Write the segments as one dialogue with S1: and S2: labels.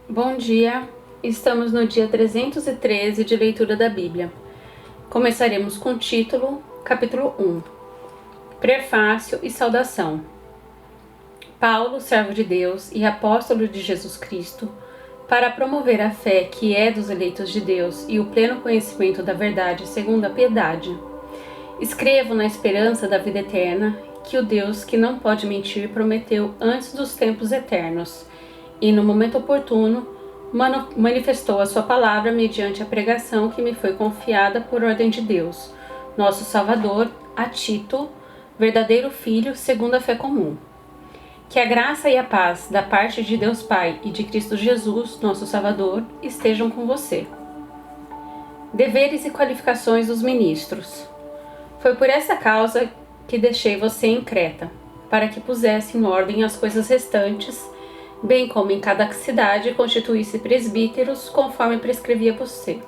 S1: Bom dia, estamos no dia 313 de leitura da Bíblia. Começaremos com o título, capítulo 1, Prefácio e Saudação. Paulo, servo de Deus e apóstolo de Jesus Cristo, para promover a fé que é dos eleitos de Deus e o pleno conhecimento da verdade segundo a piedade. Escrevo na esperança da vida eterna que o Deus que não pode mentir prometeu antes dos tempos eternos e no momento oportuno manifestou a sua palavra mediante a pregação que me foi confiada por ordem de Deus, nosso Salvador, a Tito, verdadeiro filho segundo a fé comum. Que a graça e a paz da parte de Deus Pai e de Cristo Jesus, nosso Salvador, estejam com você. Deveres e qualificações dos ministros. Foi por essa causa que deixei você em Creta, para que pusesse em ordem as coisas restantes, bem como em cada cidade constituísse presbíteros, conforme prescrevia você.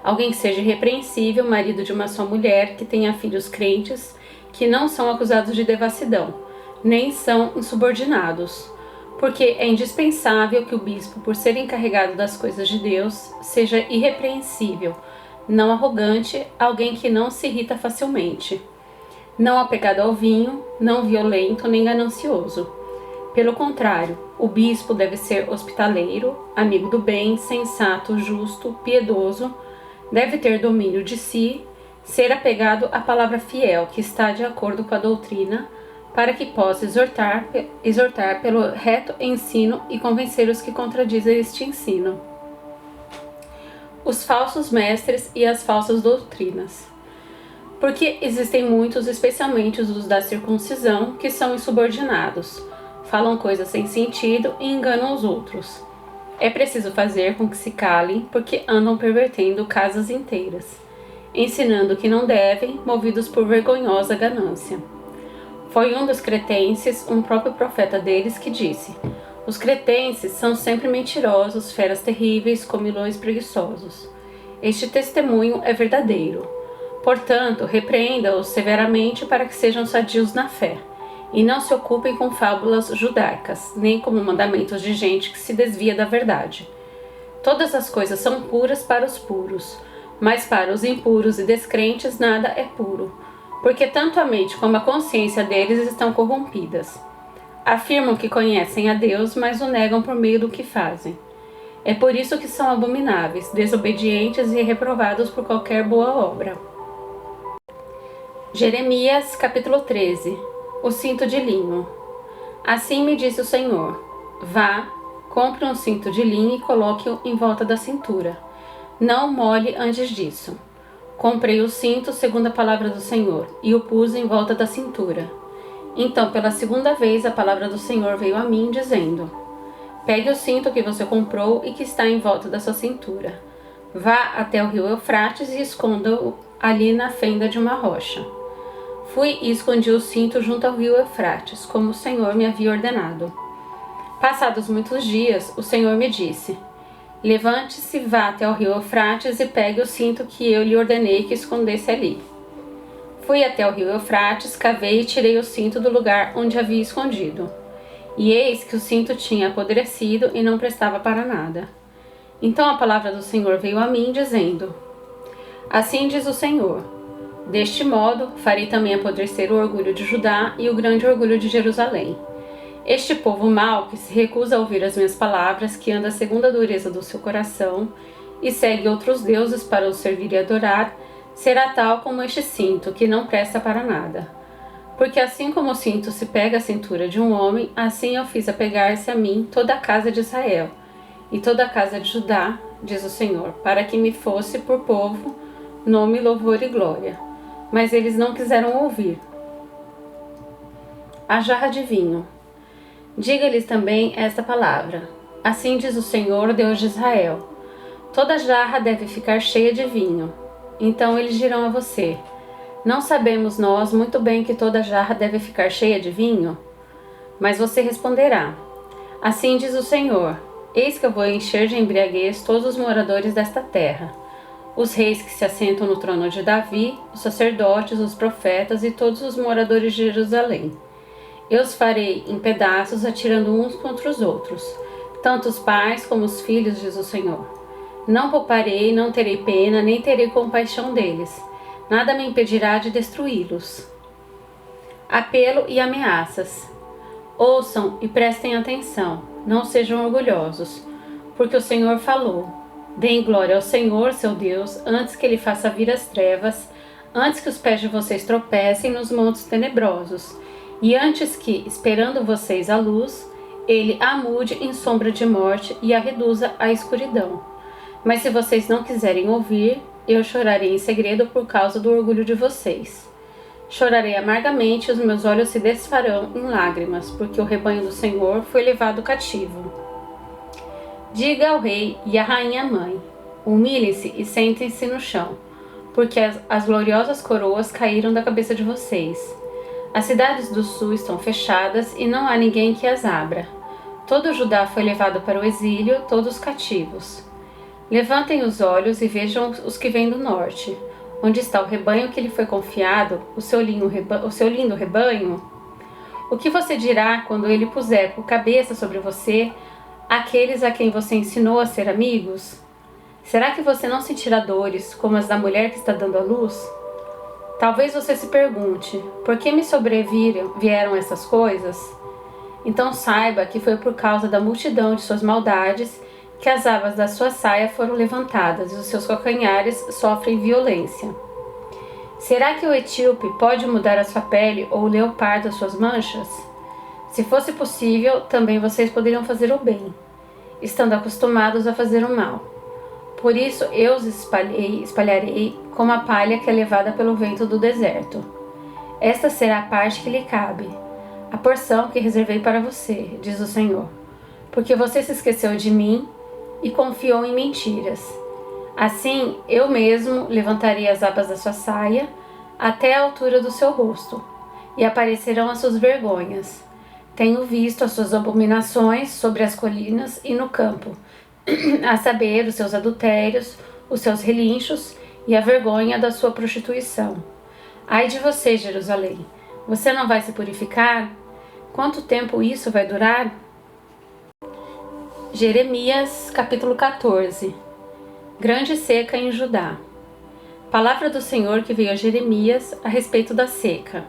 S1: Alguém que seja irrepreensível, marido de uma só mulher, que tenha filhos crentes, que não são acusados de devassidão, nem são insubordinados, porque é indispensável que o bispo, por ser encarregado das coisas de Deus, seja irrepreensível, não arrogante, alguém que não se irrita facilmente, não apegado ao vinho, não violento nem ganancioso. Pelo contrário, o bispo deve ser hospitaleiro, amigo do bem, sensato, justo, piedoso, deve ter domínio de si, ser apegado à palavra fiel que está de acordo com a doutrina, para que possa exortar pelo reto ensino e convencer os que contradizem este ensino. Os falsos mestres e as falsas doutrinas. Porque existem muitos, especialmente os da circuncisão, que são insubordinados, falam coisas sem sentido e enganam os outros. É preciso fazer com que se calem, porque andam pervertendo casas inteiras, ensinando que não devem, movidos por vergonhosa ganância. Foi um dos cretenses, um próprio profeta deles, que disse: os cretenses são sempre mentirosos, feras terríveis, comilões preguiçosos. Este testemunho é verdadeiro. Portanto, repreenda-os severamente para que sejam sadios na fé, e não se ocupem com fábulas judaicas, nem como mandamentos de gente que se desvia da verdade. Todas as coisas são puras para os puros, mas para os impuros e descrentes nada é puro, porque tanto a mente como a consciência deles estão corrompidas. Afirmam que conhecem a Deus, mas o negam por meio do que fazem. É por isso que são abomináveis, desobedientes e reprovados por qualquer boa obra. Jeremias, capítulo 13. O cinto de linho. Assim me disse o Senhor: vá, compre um cinto de linho e coloque-o em volta da cintura. Não molhe antes disso. Comprei o cinto segundo a palavra do Senhor e o pus em volta da cintura. Então, pela segunda vez, a palavra do Senhor veio a mim, dizendo: pegue o cinto que você comprou e que está em volta da sua cintura. Vá até o rio Eufrates e esconda-o ali na fenda de uma rocha. Fui e escondi o cinto junto ao rio Eufrates, como o Senhor me havia ordenado. Passados muitos dias, o Senhor me disse: levante-se, vá até o rio Eufrates e pegue o cinto que eu lhe ordenei que escondesse ali. Fui até o rio Eufrates, cavei e tirei o cinto do lugar onde havia escondido. E eis que o cinto tinha apodrecido e não prestava para nada. Então a palavra do Senhor veio a mim, dizendo: assim diz o Senhor: deste modo farei também apodrecer o orgulho de Judá e o grande orgulho de Jerusalém. Este povo mau, que se recusa a ouvir as minhas palavras, que anda segundo a dureza do seu coração e segue outros deuses para os servir e adorar, será tal como este cinto, que não presta para nada. Porque assim como o cinto se pega à cintura de um homem, assim eu fiz apegar-se a mim toda a casa de Israel e toda a casa de Judá, diz o Senhor, para que me fosse por povo, nome, louvor e glória. Mas eles não quiseram ouvir. A jarra de vinho. Diga-lhes também esta palavra: assim diz o Senhor, Deus de Israel: toda jarra deve ficar cheia de vinho. Então eles dirão a você: não sabemos nós muito bem que toda jarra deve ficar cheia de vinho? Mas você responderá: assim diz o Senhor: eis que eu vou encher de embriaguez todos os moradores desta terra, os reis que se assentam no trono de Davi, os sacerdotes, os profetas e todos os moradores de Jerusalém. Eu os farei em pedaços, atirando uns contra os outros. tanto os pais como os filhos, diz o Senhor. Não pouparei, não terei pena, nem terei compaixão deles. Nada me impedirá de destruí-los. Apelo e ameaças. Ouçam e prestem atenção, não sejam orgulhosos, porque o Senhor falou. Deem glória ao Senhor, seu Deus, antes que Ele faça vir as trevas, antes que os pés de vocês tropecem nos montes tenebrosos, e antes que, esperando vocês a luz, Ele a mude em sombra de morte e a reduza à escuridão. Mas se vocês não quiserem ouvir, eu chorarei em segredo por causa do orgulho de vocês. Chorarei amargamente e os meus olhos se desfarão em lágrimas, porque o rebanho do Senhor foi levado cativo. Diga ao rei e à rainha mãe, humilhem-se e sentem-se no chão, porque as gloriosas coroas caíram da cabeça de vocês. As cidades do sul estão fechadas e não há ninguém que as abra. Todo Judá foi levado para o exílio, todos cativos. Levantem os olhos e vejam os que vêm do norte. Onde está o rebanho que lhe foi confiado, o seu lindo rebanho? O que você dirá quando ele puser por cabeça sobre você aqueles a quem você ensinou a ser amigos? Será que você não sentirá dores como as da mulher que está dando à luz? Talvez você se pergunte, por que me sobrevieram essas coisas? Então saiba que foi por causa da multidão de suas maldades que as abas da sua saia foram levantadas e os seus calcanhares sofrem violência. Será que o etíope pode mudar a sua pele ou o leopardo as suas manchas? Se fosse possível, também vocês poderiam fazer o bem, estando acostumados a fazer o mal. Por isso eu os espalharei como a palha que é levada pelo vento do deserto. Esta será a parte que lhe cabe, a porção que reservei para você, diz o Senhor, porque você se esqueceu de mim e confiou em mentiras. Assim, eu mesmo levantarei as abas da sua saia até a altura do seu rosto, e aparecerão as suas vergonhas. Tenho visto as suas abominações sobre as colinas e no campo, a saber, os seus adultérios, os seus relinchos e a vergonha da sua prostituição. Ai de você, Jerusalém! Você não vai se purificar? Quanto tempo isso vai durar? Jeremias, capítulo 14. Grande seca em Judá. Palavra do Senhor que veio a Jeremias a respeito da seca.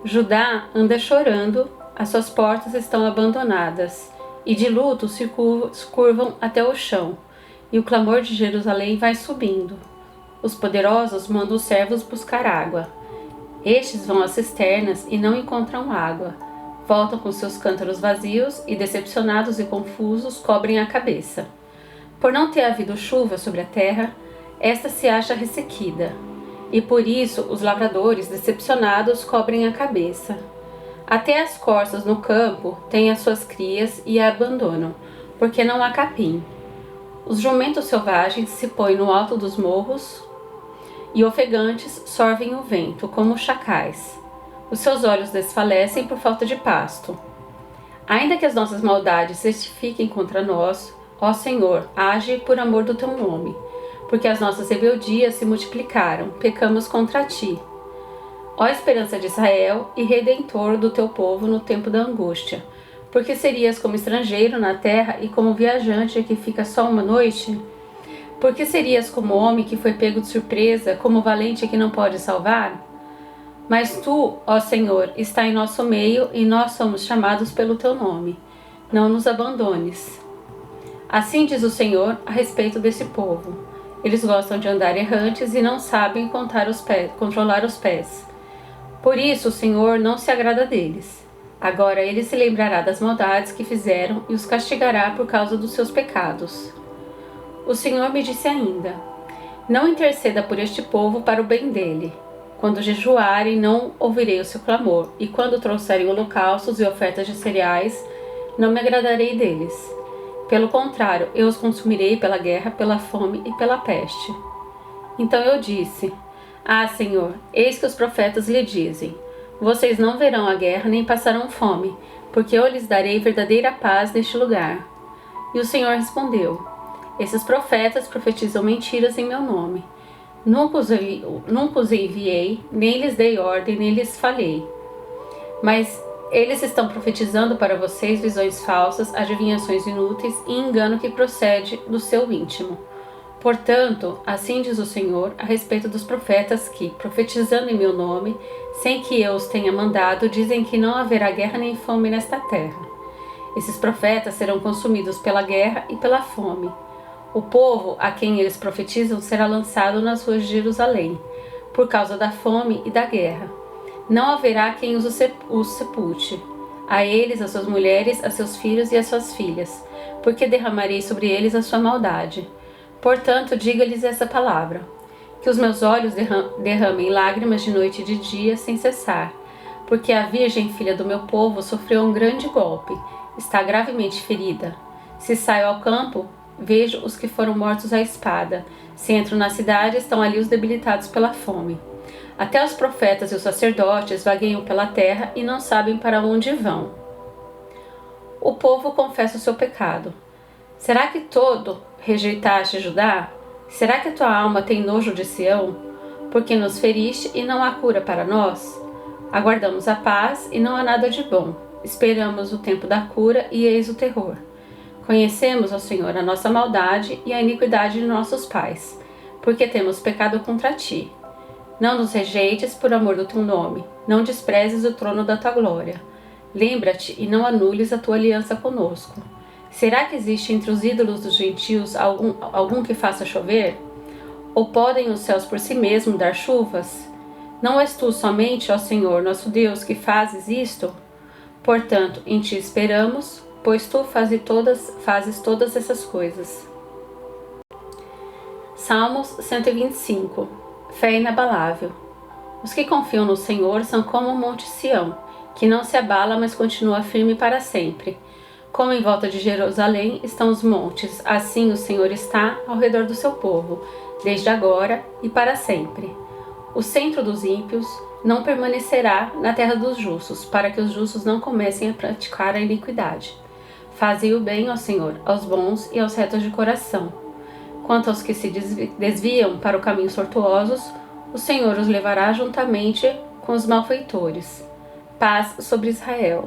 S1: Judá anda chorando, as suas portas estão abandonadas, e de luto se curvam até o chão, e o clamor de Jerusalém vai subindo. Os poderosos mandam os servos buscar água. Estes vão às cisternas e não encontram água. Voltam com seus cântaros vazios e, decepcionados e confusos, cobrem a cabeça. Por não ter havido chuva sobre a terra, esta se acha ressequida, e por isso os lavradores, decepcionados, cobrem a cabeça. Até as corças no campo têm as suas crias e a abandonam, porque não há capim. Os jumentos selvagens se põem no alto dos morros, e ofegantes sorvem o vento, como chacais. Os seus olhos desfalecem por falta de pasto. Ainda que as nossas maldades testifiquem contra nós, ó Senhor, age por amor do teu nome, porque as nossas rebeldias se multiplicaram, pecamos contra ti. Ó esperança de Israel e redentor do teu povo no tempo da angústia, porque serias como estrangeiro na terra e como viajante que fica só uma noite? Porque serias como homem que foi pego de surpresa, como valente que não pode salvar? Mas tu, ó Senhor, está em nosso meio e nós somos chamados pelo teu nome. Não nos abandones. Assim diz o Senhor a respeito desse povo. Eles gostam de andar errantes e não sabem controlar os pés. Por isso o Senhor não se agrada deles. Agora ele se lembrará das maldades que fizeram e os castigará por causa dos seus pecados. O Senhor me disse ainda: não interceda por este povo para o bem dele. Quando jejuarem, não ouvirei o seu clamor, e quando trouxerem holocaustos e ofertas de cereais, não me agradarei deles. Pelo contrário, eu os consumirei pela guerra, pela fome e pela peste. Então eu disse: ah, Senhor, eis que os profetas lhe dizem: vocês não verão a guerra nem passarão fome, porque eu lhes darei verdadeira paz neste lugar. E o Senhor respondeu: esses profetas profetizam mentiras em meu nome. Nunca os enviei, nem lhes dei ordem, nem lhes falei. Mas Eles estão profetizando para vocês visões falsas, adivinhações inúteis e engano que procede do seu íntimo. Portanto, assim diz o Senhor a respeito dos profetas que, profetizando em meu nome, sem que eu os tenha mandado, dizem que não haverá guerra nem fome nesta terra. Esses profetas serão consumidos pela guerra e pela fome. O povo a quem eles profetizam será lançado nas ruas de Jerusalém, por causa da fome e da guerra. Não haverá quem os sepulte. A eles, a suas mulheres, a seus filhos e a suas filhas, porque derramarei sobre eles a sua maldade. Portanto, diga-lhes essa palavra: que os meus olhos derramem lágrimas de noite e de dia sem cessar, porque a virgem filha do meu povo sofreu um grande golpe, está gravemente ferida. Se saio ao campo, vejo os que foram mortos à espada. Se entro na cidade, estão ali os debilitados pela fome. Até os profetas e os sacerdotes vagueiam pela terra e não sabem para onde vão. O povo confessa o seu pecado. Será que todo rejeitaste Judá? Será que a tua alma tem nojo de Sião? Porque nos feriste e não há cura para nós? Aguardamos a paz e não há nada de bom. Esperamos o tempo da cura e eis o terror. Conhecemos, ó Senhor, a nossa maldade e a iniquidade de nossos pais, porque temos pecado contra ti. Não nos rejeites por amor do teu nome, não desprezes o trono da tua glória. Lembra-te e não anules a tua aliança conosco. Será que existe entre os ídolos dos gentios algum que faça chover? Ou podem os céus por si mesmos dar chuvas? Não és tu somente, ó Senhor, nosso Deus, que fazes isto? Portanto, em ti esperamos, pois tu fazes todas essas coisas. Salmos 125. Fé inabalável. Os que confiam no Senhor são como o monte Sião, que não se abala, mas continua firme para sempre. Como em volta de Jerusalém estão os montes, assim o Senhor está ao redor do seu povo, desde agora e para sempre. O centro dos ímpios não permanecerá na terra dos justos, para que os justos não comecem a praticar a iniquidade. Faze o bem, ó Senhor, aos bons e aos retos de coração. Quanto aos que se desviam para o caminho tortuosos, o Senhor os levará juntamente com os malfeitores. Paz sobre Israel.